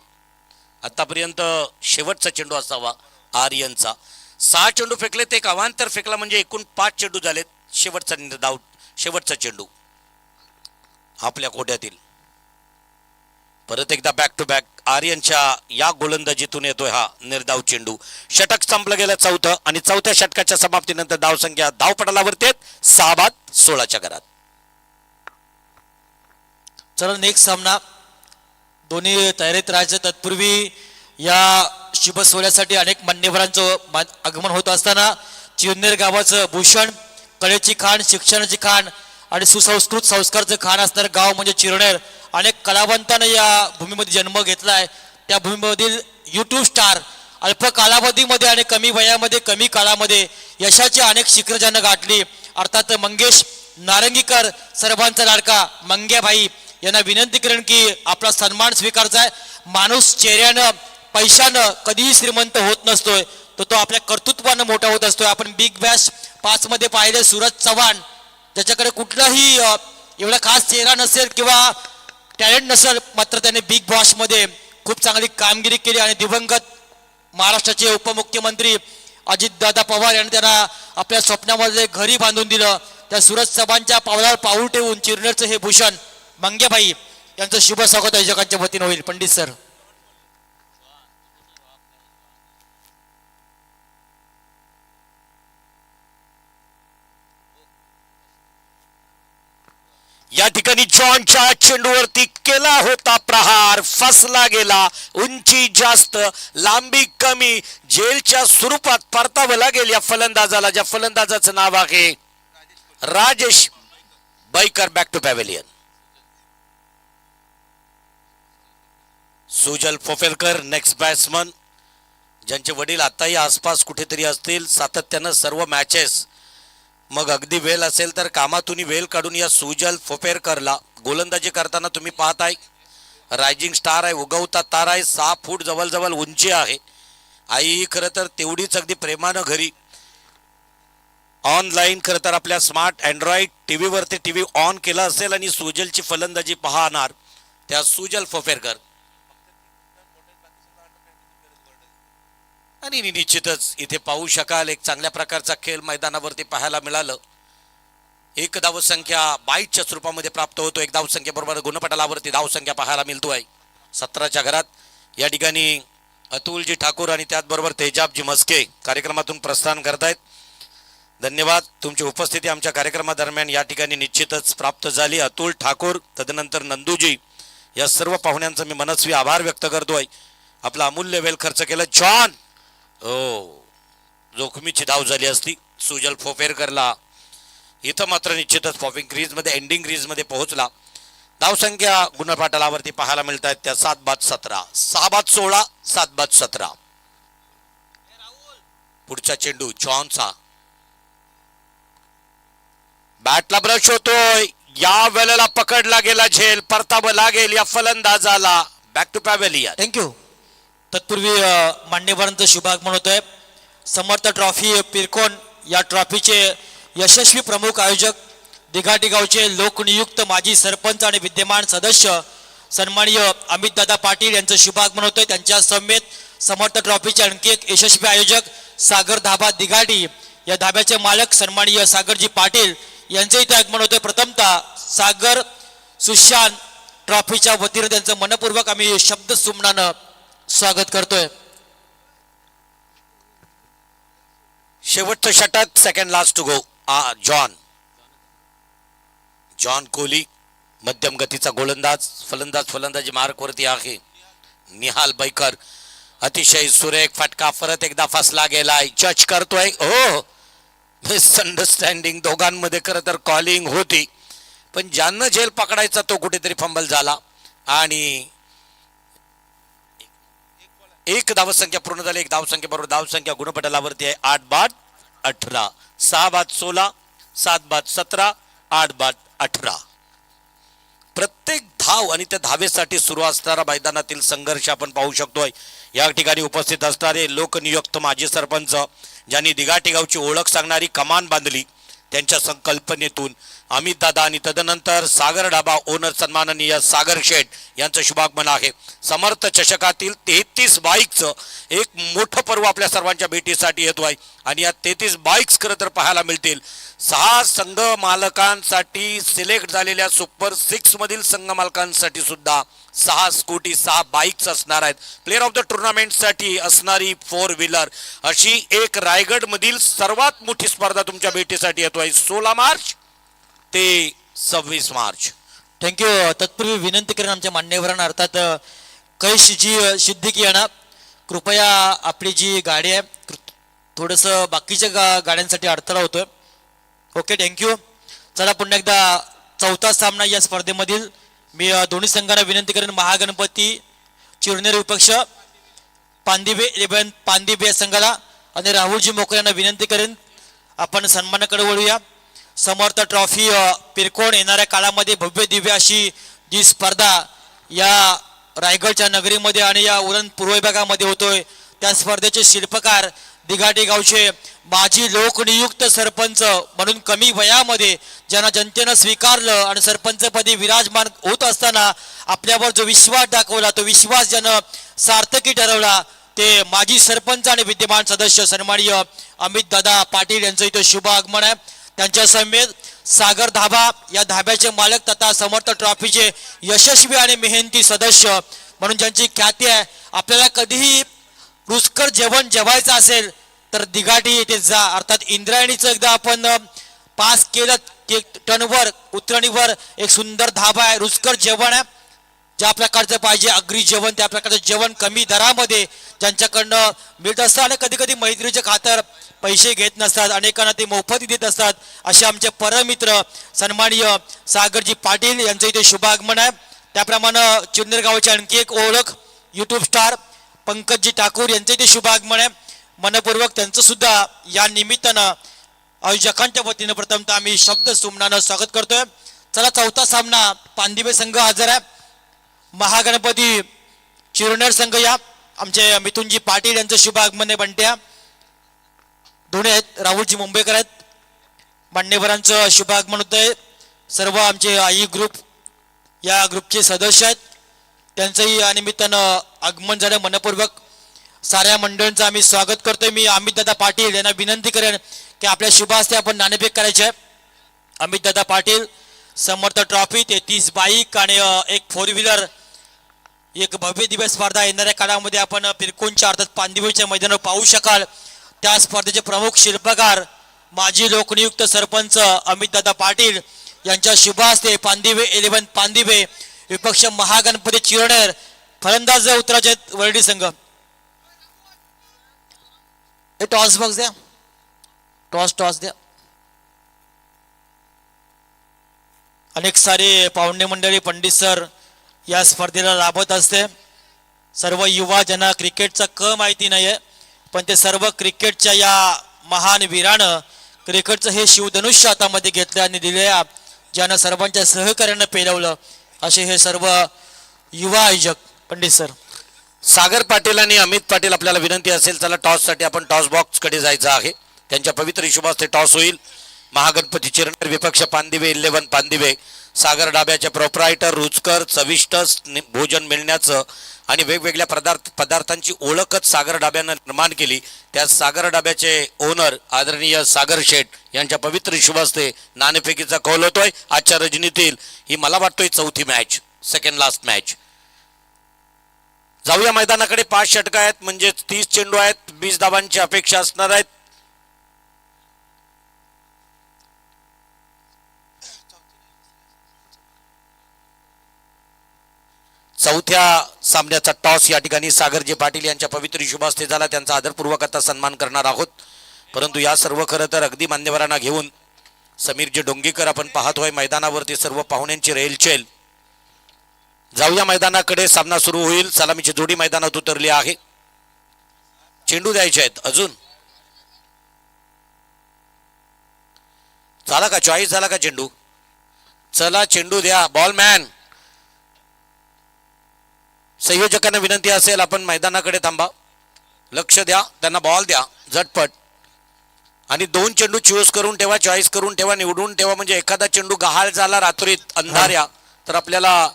S2: आतापर्यंत शेवटचा चेंडू असावा आर्यनचा. 6 चेंडू फेकले, ते एक अवांतर फेकला म्हणजे एकूण 5 चेंडू झालेत. शेवटचा निर्धाव, शेवटचा चेंडू आपल्या कोट्यातील. परत एकदा बॅक टू बॅक आर्यनच्या या गोलंदाजीतून येतोय हा निर्धाव चेंडू. षटक संपलं गेलं 4थं आणि 4थ्या षटकाच्या समाप्तीनंतर धावसंख्या धावपटलावरती 6 बाद 16च्या घरात.
S1: चला नेक्स्ट सामना. दोन्ही तयारीत राहायचं. तत्पूर्वी या शुभ सोहळ्यासाठी अनेक मान्यवरांचं आगमन होत असताना चिरनेर गावाचं भूषण, कलेची खाण, शिक्षणाची खाण आणि सुसंस्कृत संस्कारचं खाण असणारं गाव म्हणजे चिरनेर. अनेक कलावंतांना या भूमीमध्ये जन्म घेतलाय. त्या भूमीमधील यूट्यूब स्टार अल्प कालावधीमध्ये आणि कमी वयामध्ये, कमी काळामध्ये यशाची अनेक शिखर ज्यानं गाठली. अर्थात मंगेश नारंगीकर, सर्वांचा लाडका मंग्याभाई यांना विनंती करेन की आपला सन्मान स्वीकारचा आहे. माणूस चेहऱ्यानं, पैशानं कधीही श्रीमंत होत नसतोय, तो आपल्या कर्तृत्वानं मोठा होत असतोय. आपण बिग बॅश 5 मध्ये पाहिले सूरज चव्हाण, ज्याच्याकडे कुठलाही एवढा खास चेहरा नसेल किंवा टॅलेंट नसेल, मात्र त्याने बिग बॉस मध्ये खूप चांगली कामगिरी केली. आणि दिवंगत महाराष्ट्राचे उपमुख्यमंत्री अजितदादा पवार यांनी त्यांना आपल्या स्वप्नामध्ये घरी बांधून दिलं. त्या सूरज चव्हाणच्या पावलावर पाऊल ठेवून चिरनेरचं हे भूषण मंग्याभाई यांचं शुभ स्वागत आयोजकांच्या वतीने होईल. पंडित सर.
S2: या ठिकाणी जॉनच्या चेंडूवरती केला होता प्रहार, फसला गेला. उंची जास्त, लांबी कमी, जेलच्या स्वरूपात परतावं लागेल या फलंदाजाला, ज्या फलंदाजाचं नाव आहे Rajesh Baikar. Back to pavilion. Sujal Phopherkar next batsman, ज्यांचे वडील आताही आसपास कुठेतरी असतील. सातत्यानं सर्व मॅचेस, मग अगदी वेळ असेल तर कामातून वेळ काढून या सुजल फोफेरकरला गोलंदाजी करताना तुम्ही पाहताय. रायझिंग स्टार आहे, उगवता तारा आहे, 6 फूट जवळजवळ उंची आहे. आई खरं तर तेवढीच अगदी प्रेमानं घरी ऑनलाईन खरं तर आपल्या स्मार्ट अँड्रॉइड टीव्हीवरती टीव्ही ऑन केला असेल आणि सुजलची फलंदाजी पाहणार त्या सुजल फोफेरकर. आणि निश्चितच इथे पाहू शकाल एक चांगल्या प्रकारचा खेळ मैदानावरती पाहायला मिळालं. 1 धावसंख्या बाईटच्या स्वरूपामध्ये प्राप्त होतो. 1 धावसंख्येबरोबर गुणपटलावरती धावसंख्या पाहायला मिळतोय 17च्या घरात. या ठिकाणी अतुलजी ठाकूर आणि त्याचबरोबर तेजाबजी मस्के कार्यक्रमातून प्रस्थान करतायत. धन्यवाद. तुमची उपस्थिती आमच्या कार्यक्रमादरम्यान या ठिकाणी निश्चितच प्राप्त झाली. अतुल ठाकूर, तदनंतर नंदूजी या सर्व पाहुण्यांचा मी मनस्वी आभार व्यक्त करतोय. आपला अमूल्य वेळ खर्च केला. जॉन जोखमीची धाव झाली असती सुजल फोफेरकरला. इथं मात्र निश्चितच पॉपिंग क्रीजमध्ये एंडिंग क्रीजमध्ये पोहोचला. धावसंख्या गुणपाटलावरती पाहायला मिळत आहेत त्या 7-17, 6-16, 7-17. पुढचा चेंडू जॉनचा बॅटला ब्रश होतोय. या वेळेला पकडला गेला झेल. परतावा लागेल या फलंदाजाला. Back to pavilion.
S1: थँक्यू. तत्पूर्वी मान्यवरांचं शुभागमन होतोय. समर्थ ट्रॉफी पिरकोन या ट्रॉफीचे यशस्वी प्रमुख आयोजक दिघाटी गावचे लोकनियुक्त माजी सरपंच आणि विद्यमान सदस्य सन्माननीय अमितदादा पाटील यांचं शुभागमन होतंय. त्यांच्या समेत समर्थ ट्रॉफीचे आणखी एक यशस्वी आयोजक सागर धाबा दिघाटी या धाब्याचे मालक सन्माननीय सागरजी पाटील यांचे इथे आगमन होते. प्रथमतः सागर सुशांत ट्रॉफीच्या वतीने त्यांचं मनपूर्वक आम्ही शब्द सुमनानं स्वागत करतोय.
S2: शेवटचं षटक second last to go. John Kohli मध्यम गतीचा गोलंदाज फलंदाजी मार्कवरती आहे. निहाल बैकर अतिशय सुरेख फटका परत एकदा फसला गेलाय. जज करतोय. हो मिसअंडरस्टँडिंग दोघांमध्ये खरं तर कॉलिंग होती पण ज्यांना झेल पकडायचा तो कुठेतरी फंबल झाला आणि एक धावसंख्या पूर्ण झाली. एक धावसंख्या बरोबर धावसंख्या गुणपटलावरती आहे 8-18, 6-16, 7-17, 8-18. प्रत्येक धाव आणि त्या धावेसाठी सुरू असणारा मैदानातील संघर्ष आपण पाहू शकतोय. या ठिकाणी उपस्थित असणारे लोकनियुक्त माजी सरपंच ज्यांनी दिघाटी गावची ओळख सांगणारी कमान बांधली त्यांच्या संकल्पनेतून अमित दादा आणि तदनंतर सागर ढाबा ओनर सन्माननीय सागर शेठ यांचं शुभागमन आहे. समर्थ चषकातील 33 बाईकचं एक मोठं पर्व आपल्या सर्वांच्या भेटीसाठी येतो आहे आणि या 33 बाईक्स खरं तर पाहायला मिळतील. 6 संघ मालकांसाठी सिलेक्ट झालेल्या सुपर 6 मधील संघ मालकांसाठी सुद्धा 6 स्कूटी 6 बाईक्स असणार आहेत. प्लेअर ऑफ द टुर्नामेंट साठी असणारी 4 व्हीलर अशी एक रायगड मधील सर्वात मोठी स्पर्धा तुमच्या भेटीसाठी येतो आहे 16 मार्च ते 26 मार्च.
S1: थँक्यू. तत्पूर्वी विनंती करेन आमच्या मान्यवरांना अर्थात कैशजी सिद्दीकी यांना कृपया आपली जी गाडी आहे थोडंसं बाकीच्या गाड्यांसाठी अडथळा होतोय. Okay thank you. चला पुन्हा एकदा चौथा सामना या स्पर्धेमधील मी दोन्ही संघांना विनंती करेन. महागणपती चिरनेर विपक्ष पांदिबे 11 पांदिबे संघाला आणि राहुलजी मोकळे यांना विनंती करेन आपण सन्मानाकडे वळूया. समर्थ ट्रॉफी पिरकोण येणाऱ्या काळामध्ये भव्य दिव्य अशी जी स्पर्धा या रायगडच्या नगरीमध्ये आणि या उरण पूर्व विभागामध्ये होतोय त्या स्पर्धेचे शिल्पकार दिघाटी गावचे माजी लोकनियुक्त सरपंच म्हणून कमी वयामध्ये ज्यांना जनतेनं स्वीकारलं आणि सरपंचपदी विराजमान होत असताना आपल्यावर जो विश्वास दाखवला तो विश्वास ज्यानं सार्थकी ठरवला ते माजी सरपंच आणि विद्यमान सदस्य सन्माननीय अमित दादा पाटील यांचं इथे शुभ आगमन आहे. त्यांच्या समेत सागर धाबा या धाब्याचे मालक तथा समर्थ ट्रॉफीचे यशस्वी आणि मेहनती सदस्य म्हणून ज्यांची ख्याती आहे. आपल्याला कधीही रुचकर जेवण जेवायचं असेल तर दिघाटी येथे जा. अर्थात इंद्रायणीचं एकदा आपण पास केलं टनवर उतरणीवर एक सुंदर धाबा आहे. रुचकर जेवण आहे. ज्या प्रकारचं पाहिजे अग्री जेवण त्या प्रकारचं जेवण कमी दरामध्ये ज्यांच्याकडनं मिळत असतं आणि कधी कधी मैत्रीच्या खातर पैसे घेत नसतात अनेकांना ते मोफत देत असतात असे आमचे परमित्र सन्माननीय सागरजी पाटील यांचं इथे शुभागमन आहे. त्याप्रमाणे चिरनेर गावाची आणखी एक ओळख यूट्यूब स्टार पंकजी ठाकूर यांचे इथे शुभागमन आहे. मनपूर्वक त्यांचं सुद्धा या निमित्तानं आयोजकांच्या वतीनं प्रथमतः आम्ही शब्द सुमनानं स्वागत करतोय. चला चौथा सामना पांदिबे संघ हजर आहे. महागणपती चिरनेर संघ या आमचे मिथुनजी पाटील यांचं शुभ आगमन आहे. बंट्या दोन्ही आहेत. राहुलजी मुंबईकर आहेत. मान्यवरांचं शुभ आगमन होत आहे. सर्व आमचे आई ग्रुप या ग्रुपचे सदस्य आहेत त्यांचंही या निमित्तानं आगमन झालं. मनपूर्वक साऱ्या मंडळींचं आम्ही स्वागत करतोय. मी अमित दादा पाटील यांना विनंती करेन की आपल्या शुभ हस्ते आपण नाणेफेक करायचे आहे. अमित दादा पाटील समर्थ ट्रॉफी 33 बाईक आणि एक 4 व्हीलर एक भव्य दिव्य स्पर्धा येणाऱ्या काळामध्ये आपण पिरकोनच्या अर्थात पांदिवेच्या मैदानावर पाहू शकाल. त्या स्पर्धेचे प्रमुख शिल्पकार माजी लोकनियुक्त सरपंच अमित दादा पाटील यांच्या शुभ हस्ते पांदिवे 11 पांदिवे विपक्ष महागणपती चिरनेर फलंदाज उतरायचे आहेत वरडी संघ. हे टॉस बॉक्स द्या, टॉस द्या. अनेक सारे पाहुणे मंडळी पंडित सर या स्पर्धेला राबत असते. सर्व युवा ज्यांना क्रिकेटचा क माहिती नाहीये, पण ते सर्व क्रिकेटच्या या महान वीरानं क्रिकेटचं हे शिवधनुष्य हातामध्ये घेतलं आणि दिले, ज्यानं सर्वांच्या सहकार्यानं पेलवलं, असे हे सर्व युवा आयोजक पंडित सर.
S2: सागर पाटील आणि अमित पाटील, आपल्याला विनंती असेल चला टॉससाठी आपण टॉस बॉक्स कडे जायचं आहे. त्यांच्या पवित्र हिशोबात टॉस होईल. महागणपती चिरनेर विपक्ष पानदिवे 11 पानदिवे. सागर डाब्याचे प्रोप्रायटर रुचकर चविष्ट भोजन मिळण्याचं आणि वेगवेगळ्या पदार्थांची ओळखच सागर डाब्यानं निर्माण केली. त्या सागर डाब्याचे ओनर आदरणीय सागर शेठ यांच्या पवित्र हिशोबास्ते नाणेफेकीचा कौल होतोय. आजच्या रजनीतील ही मला वाटतोय चौथी मॅच, सेकंड लास्ट मॅच. जाऊया मैदानाकडे. 5 षटक आहेत, म्हणजे 30 चेंडू आहेत. 20 धावांची अपेक्षा असणार आहेत. चौथ्या सामन्याचा टॉस या ठिकाणी सागरजी पाटील यांच्या पवित्र हिशोबास्ते झाला. त्यांचा आदरपूर्वक आता सन्मान करणार आहोत. परंतु या सर्व खरं तर अगदी मान्यवरांना घेऊन समीरजी डोंगीकर आपण पाहतोय मैदानावरती सर्व पाहुण्यांची रेलचेल. जाऊया मैदानाकडे. सामना सुरू होईल. सलामीची जोडी मैदानात उतरली आहे. चेंडू द्यायचे आहेत अजून. झाला का चॉईस? झाला का चेंडू? चला चेंडू द्या. बॉलमॅन संयोजकांना विनंती असेल आपण मैदानाकडे थांबा, लक्ष द्या, त्यांना बॉल द्या झटपट. आणि 2 चेंडू चूज करून ठेवा, चॉईस करून ठेवा, निवडून ठेवा. म्हणजे एखादा चेंडू गहाळ झाला रात्रीत अंधाऱ्या तर आपल्याला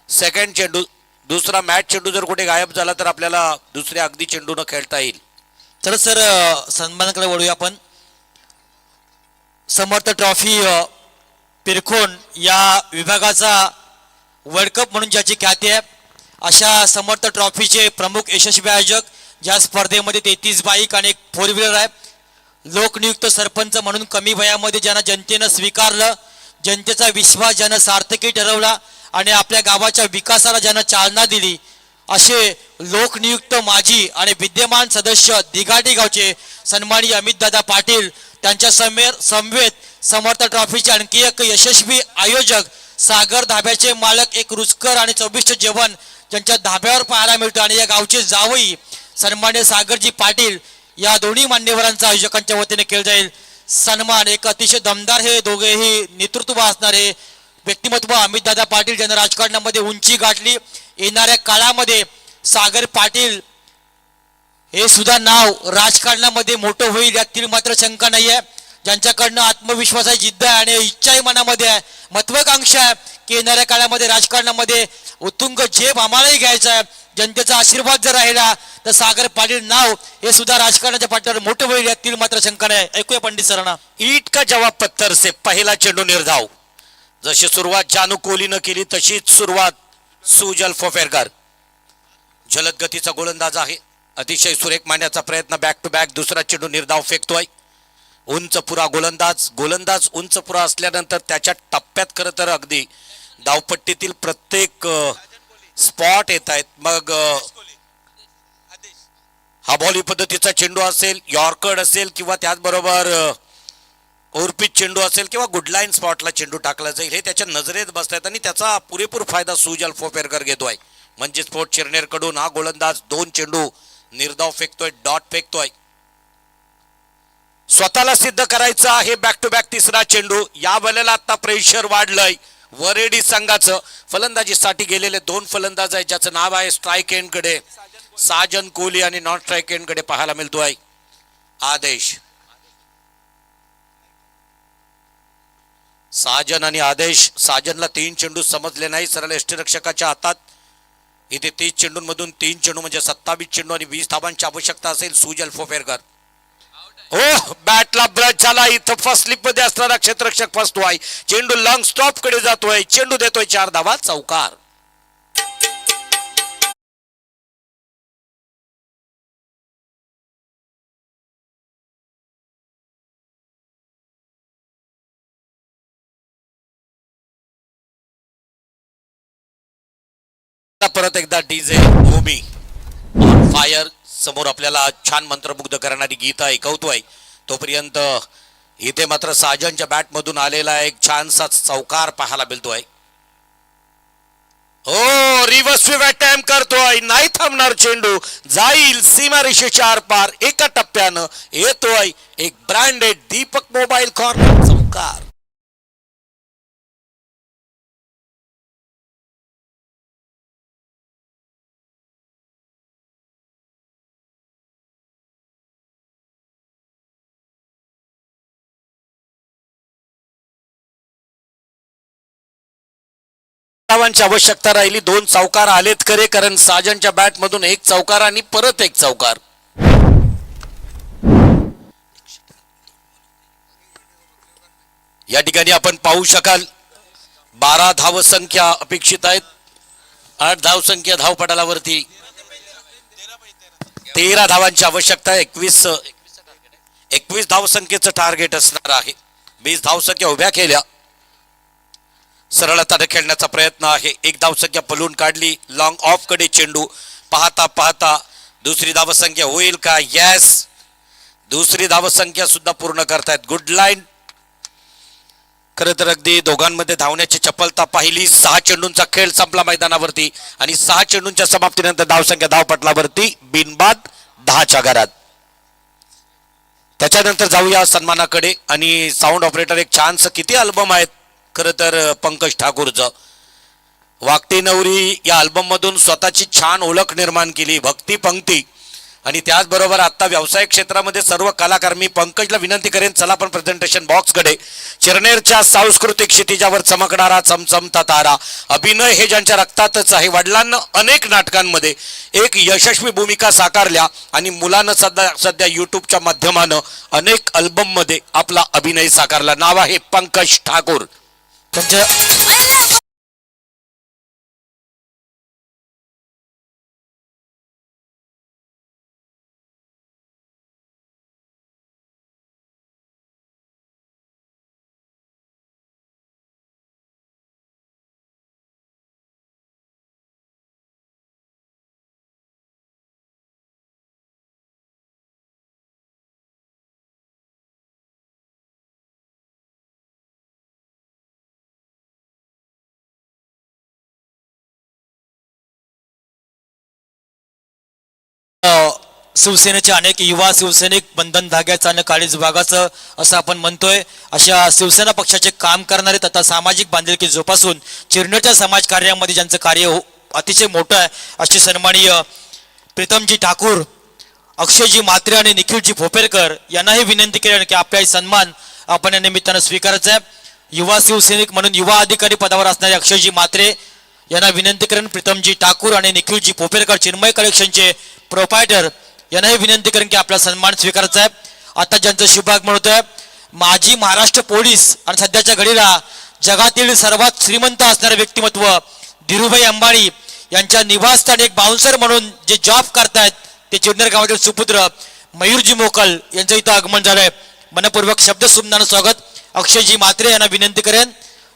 S2: सेकंड चेंडू, दुसरा मॅच चेंडू जर कुठे गायब झाला तर आपल्याला दुसऱ्या अगदी चेंडून खेळता येईल.
S1: तर सर सन्मानाकडे वळूया आपण. समर्थ ट्रॉफी पिरखोन या विभागाचा वर्ल्ड कप म्हणून ज्याची ख्याती आहे, अशा समर्थ ट्रॉफीचे प्रमुख यशस्वी आयोजक, ज्या स्पर्धेमध्ये 33 बाईक आणि 1 4 व्हीलर आहे. लोकनियुक्त सरपंच म्हणून कमी वयामध्ये ज्यांना जनतेनं स्वीकारलं, जनतेचा विश्वास ज्यानं सार्थकी ठरवला आणि आपल्या गावाच्या विकासाला ज्यानं चालना दिली, असे लोकनियुक्त माजी आणि विद्यमान सदस्य दिघाटी गावचे सन्माननीय अमितदादा पाटील, त्यांच्या समवेत समर्थ ट्रॉफीचे आणखी एक यशस्वी आयोजक सागर धाब्याचे मालक, एक रुचकर आणि चविष्ट जेवण ज्यांच्या धाब्यावर पाहायला मिळतं, आणि या गावचे जावई सन्माननीय सागरजी पाटील, या दोन्ही मान्यवरांचा आयोजकांच्या वतीने केलं जाईल सन्मान. एक अतिशय दमदार हे दोघेही नेतृत्व असणारे व्यक्तिमत्व अमितदादा पाटील, ज्यांना राजकारणामध्ये उंची गाठली. येणाऱ्या काळामध्ये सागर पाटील हे सुद्धा नाव राजकारणामध्ये मोठं होईल यातील मात्र शंका नाही आहे. ज्यांच्याकडनं आत्मविश्वास आहे, जिद्द आहे आणि इच्छाही मनामध्ये आहे, महत्वाकांक्षा आहे की येणाऱ्या काळामध्ये राजकारणामध्ये उत्तुंग झेप आम्हालाही घ्यायचा आहे. जनतेचा आशीर्वाद जर राहिला तर सागर पाटील नाव हे सुद्धा राजकारणाच्या पाठीवर मोठं होईल यातील मात्र शंका नाही. ऐकूया पंडित सरांना.
S2: ईट का जवाब पत्थर से. पहिला चेंडू निर्धाव. जशी सुरुवात जानू कोहलीनं केली तशीच सुरुवात सुजल फोफेरकर. जलद गतीचा गोलंदाज आहे. अतिशय सुरेख मांडण्याचा प्रयत्न. बॅक टू बॅक दुसरा चेंडू निर्धाव फेकतोय. उंच पुरा गोलंदाज उंच पुरा असल्यानंतर त्याच्या टप्प्यात खरं तर अगदी धावपट्टीतील प्रत्येक स्पॉट येत आहेत. मग हा बॉली पद्धतीचा चेंडू असेल, यॉर्कर असेल किंवा त्याचबरोबर ओरपीच चेंडू असेल किंवा गुडलाईन स्पॉटला चेंडू टाकला जाईल, हे त्याच्या नजरेत बसतायत आणि त्याचा पुरेपूर फायदा सुजल फोफेरकर घेतोय. म्हणजे स्पोर्ट चिरनेर कडून हा गोलंदाज 2 चेंडू निर्धाव फेकतोय, डॉट फेकतोय. स्वतःला सिद्ध करायचं आहे. बॅक टू बॅक तिसरा चेंडू. या वेळेला आता प्रेशर वाढलंय वरेडी संघाचं. फलंदाजीसाठी गेलेले 2 फलंदाज आहेत, ज्याचं नाव आहे स्ट्राईक एंड कडे साजन कोहली आणि नॉन स्ट्राईक एंड कडे पाहायला मिळतोय आदेश. साजन आणि आदेश. साजनला 3 चेंडू समजले नाही, सरळ यष्टीरक्षकाच्या हातात. इथे 30 चेंडूंमधून 3 चेंडू म्हणजे 27 चेंडू आणि 20 धावांची आवश्यकता असेल सुजल फोफेरकर. हो, बॅटला ब्रश झाला. इथं फर्स्ट स्लिप मध्ये असणारा क्षेत्ररक्षक फसतोय. चेंडू लॉंग स्टॉप कडे जातोय. चेंडू देतोय 4 धावा, चौकार. परत एकदा डीजे भूमी ऑन फायर समोर आपल्याला छान मंत्रमुग्ध करणारी गीत ऐकवतोय. तोपर्यंत इथे मात्र साजनच्या बॅट मधून आलेला एक छानसा चौकार पाहायला मिळतोय. हो, रिव्हर्स स्वीप अटेम्प्ट करतोय, नाही थांबणार चेंडू, जाईल सीमारेषेच्या आरपार. एका टप्प्यानं येतोय एक ब्रँडेड दीपक मोबाईल कॉर्नर चौकार. धावांची आवश्यकता राहिली. 2 चौकार आलेत खरे, कारण साजनच्या बॅट मधून एक चौकार आणि परत एक चौकार. या ठिकाणी आपण पाहू शकाल 12 धावसंख्या अपेक्षित आहेत. 8 धावसंख्या धावपटलावरती 13 धावांची आवश्यकता. 21 धावसंख्येचं टार्गेट असणार आहे. 20 धावसंख्या उभ्या केल्या. सरळताने खेळण्याचा प्रयत्न आहे. एक धावसंख्या पलून काढली. लॉंग ऑफ कडे चेंडू. पाहता पाहता दुसरी धावसंख्या होईल का? यस, दुसरी धावसंख्या सुद्धा पूर्ण करतायत. Good line. खरं तर अगदी दोघांमध्ये धावण्याची चपलता पाहिली. 6 चेंडूंचा खेळ संपला मैदानावरती आणि 6 चेंडूंच्या समाप्तीनंतर धावसंख्या धावपटलावरती बिनबाद 10च्या घरात. त्याच्यानंतर जाऊया सन्मानाकडे. आणि साऊंड ऑपरेटर एक छानस किती अल्बम आहेत खरं तर पंकज ठाकूरचं. वाकटी नवरी या अल्बम मधून स्वतःची छान ओळख निर्माण केली. भक्ती पंक्ती आणि त्याचबरोबर आता व्यावसायिक क्षेत्रामध्ये सर्व कलाकार. मी पंकजला विनंती करेन, चला पण प्रेझेंटेशन बॉक्स कडे. चिरनेरच्या सांस्कृतिक क्षितिजावर चमकणारा चमचमता तारा. अभिनय हे ज्यांच्या रक्तातच आहे. वडिलांना अनेक नाटकांमध्ये एक यशस्वी भूमिका साकारल्या आणि मुलानं सध्या युट्यूबच्या माध्यमानं अनेक अल्बम मध्ये आपला अभिनय साकारला. नाव आहे पंकज ठाकूर.
S1: त्यांच्या शिवसेनेचे अनेक युवा शिवसैनिक बंधन धाग्याचं आणि काळीज विभागाचं असं आपण म्हणतोय. अशा शिवसेना पक्षाचे काम करणारे तथा सामाजिक बांधिलकी जोपासून चिरनेरच्या समाज कार्यामध्ये ज्यांचं कार्य अतिशय मोठं आहे अशी सन्माननीय प्रीतमजी ठाकूर, अक्षयजी मात्रे आणि निखिलजी भोपेरकर यांनाही विनंती केली की आपला सन्मान आपण या निमित्तानं स्वीकारायचा आहे. युवा शिवसैनिक म्हणून युवा अधिकारी पदावर असणारे अक्षयजी मात्रे यांना विनंती करेन. प्रीतमजी ठाकूर आणि निखिलजी भोपेरकर चिन्मय कलेक्शनचे प्रोपायटर यांनाही विनंती करेन की आपला सन्मान स्वीकारायचा आहे. आता ज्यांचं शुभाग म्हणतोय माजी महाराष्ट्र पोलीस आणि सध्याच्या घडीला जगातील सर्वात श्रीमंत असणारे व्यक्तिमत्व धीरूभाई अंबानी यांच्या निवासस्थानी एक बाउन्सर म्हणून जे जॉब करतायत ते चिरनेर गावातील सुपुत्र मयूरजी मोकल यांचं इथं आगमन झालंय. मनपूर्वक शब्दसुमनानं स्वागत. अक्षयजी मात्रे यांना विनंती करेन,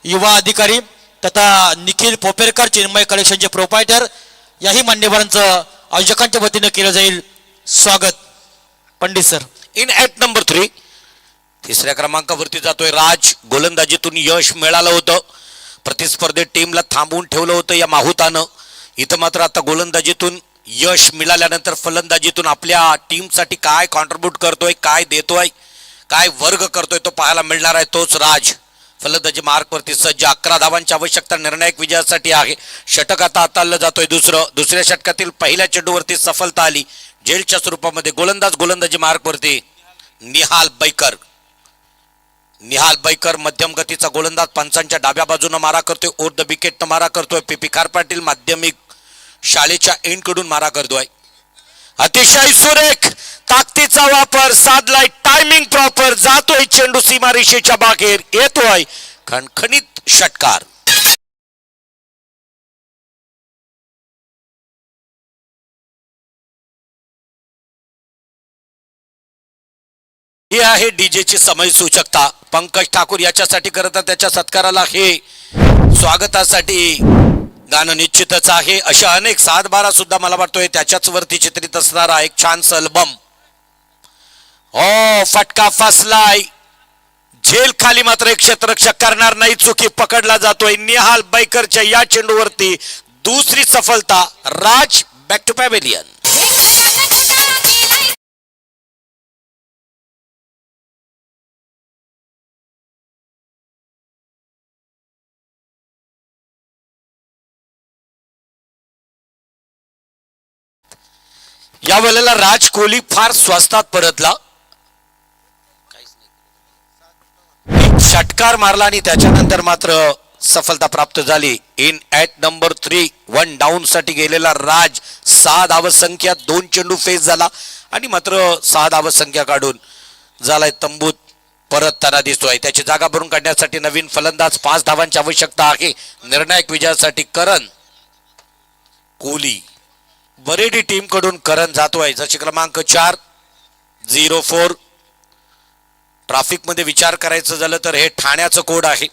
S1: युवा अधिकारी तथा निखिल पोपेरकर चिन्मय कलेक्शनचे प्रोपायटर याही मान्यवरांचं आयोजकांच्या वतीनं केलं जाईल स्वागत. Pandit sir.
S2: In at number 3 तिसऱ्या क्रमांकावरती जातोय राज. गोलंदाजीतून यश मिळालं होतं. प्रतिस्पर्धेत टीमला थांबवून ठेवलं होतं या माहुतानं. इथं मात्र आता गोलंदाजीतून यश मिळाल्यानंतर फलंदाजीतून आपल्या टीमसाठी काय कॉन्ट्रीब्यूट करतोय, काय देतोय, काय वर्ग करतोय तो पाहायला मिळणार आहे. तोच राज. फलंदाजी मार्कवरती सज्ज. 11 धावांची आवश्यकता निर्णायक विजयासाठी आहे. षटक आता हाताळलं जातोय. दुसऱ्या षटकातील पहिल्या चेंडूवरती सफलता आली जेलच्या स्वरूपामध्ये. गोलंदाजी मार्कवरती निहाल बैकर. निहाल बैकर मध्यम गतीचा गोलंदाज. पंचांच्या डाव्या बाजूनं मारा करतोय. ओर द विकेटनं मारा करतोय. पी खार पाटील माध्यमिक शाळेच्या एंड कडून मारा करतोय. अतिशय सुरेख ताकदीचा वापर साधलाय. Timing proper. जातोय चेंडू सीमारेषेच्या बाहेर. येतोय खणखणीत षटकार. ही आहे डीजेची समय सूचकता. पंकज ठाकूर याच्यासाठी करत त्याच्या सत्काराला हे स्वागतासाठी गाणं निश्चितच आहे. अशा अनेक 7-12 सुद्धा मला वाटतोय त्याच्याच वरती चित्रित असणारा एक छानसा अल्बम. हो, फटका फसलाय, झेल खाली मात्र एक क्षेत्ररक्षक करणार नाही, चुकी पकडला जातोय. निहाल बैकरच्या या चेंडूवरती दुसरी सफलता. राज बॅक टू पॅव्हेलियन. या वेळेला राज कोहली फार स्वस्तात परतला. एक षटकार मारला आणि त्याच्यानंतर मात्र सफलता प्राप्त झाली. इन ॲट नंबर 3 1 डाऊन साठी गेलेला राज 6 धावसंख्या 2 चेंडू फेस झाला आणि मात्र 6 धावसंख्या काढून झालाय तंबूत परतताना दिसतोय. त्याची जागा भरून काढण्यासाठी नवीन फलंदाज 5 धावांची आवश्यकता आहे. निर्णायक विजयासाठी करण कोहली बरेडी टीम कडून करण जातोय. जशी क्रमांक 404. ट्रॅफिक मध्ये विचार करायचं झालं तर हे ठाण्याचं कोड आहे,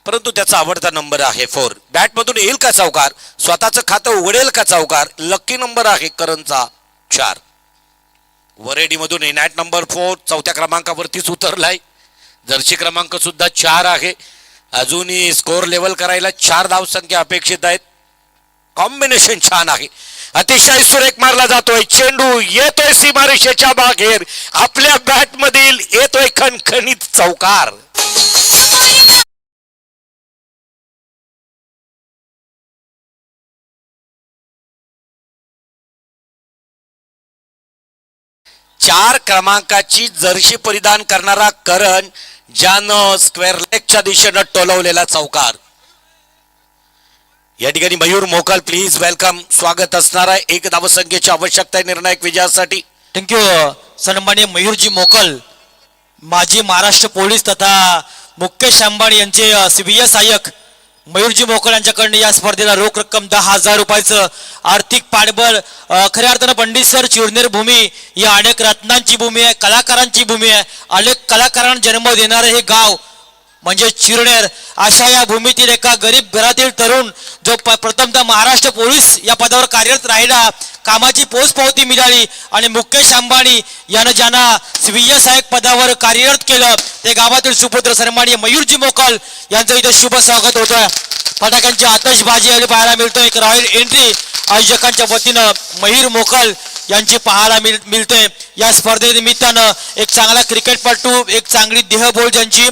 S2: परंतु त्याचा आवडता नंबर आहे 4. बॅट मधून येईल का चौकार, स्वतःचं खातं उघडेल का चौकार. लकी नंबर आहे करणचा 4. वरेडी मधून इन ॲट नंबर 4 4थ्या क्रमांकावरतीच उतरलाय. जर्सी क्रमांक सुद्धा 4 आहे. अजूनही स्कोर लेवल करायला 4 धावसंख्या अपेक्षित आहेत. कॉम्बिनेशन छान आहे. अतिशय सुरेख मारला जातोय. चेंडू येतोय सीमारेषेच्या बाहेर. आपल्या बॅट मधील येतोय खणखणीत चौकार. चार क्रमांकाची जर्सी परिधान करणारा करण, ज्यानं स्क्वेअर लेगच्या दिशेनं टोलवलेला चौकार. या ठिकाणी मयूर मोकल प्लीज वेलकम. स्वागत असणारा एक धावसंख्येची आवश्यकता आहे निर्णायक विजयासाठी.
S1: थँक्यू सन्माननीय मयूरजी मोकल, माजी महाराष्ट्र पोलीस तथा मुकेश अंबानी यांचे सीबीआय सहाय्यक मयूरजी मोकल यांच्याकडनं या स्पर्धेला रोख रक्कम 10,000 रुपयाचं आर्थिक पाठबळ. खऱ्या अर्थानं पंडित सर चिरनेर भूमी ही अनेक रत्नांची भूमी आहे, कलाकारांची भूमी आहे. अनेक कलाकारांना जन्म देणारं हे गाव म्हणजे चिरनेर. अशा या भूमीतील एका गरीब घरातील तरुण जो प्रथमतः महाराष्ट्र पोलीस या पदावर कार्यरत राहिला, कामाची पोचपावती मिळाली आणि मुकेश अंबानी यानं ज्यांना सीबीआय सहाय्यक पदावर कार्यरत केलं ते गावातील सुपुत्र सन्माननीय मयूरजी मोकल यांचं इथे शुभ स्वागत होतं. फटाक्यांची आतषबाजी यावेळी पाहायला मिळतोय. एक रॉयल एंट्री आयोजकांच्या वतीनं मयूर मोकल यांची पाहायला मिळते. या स्पर्धेनिमित्तानं एक चांगला क्रिकेटपटू, एक चांगली देहबोल ज्यांची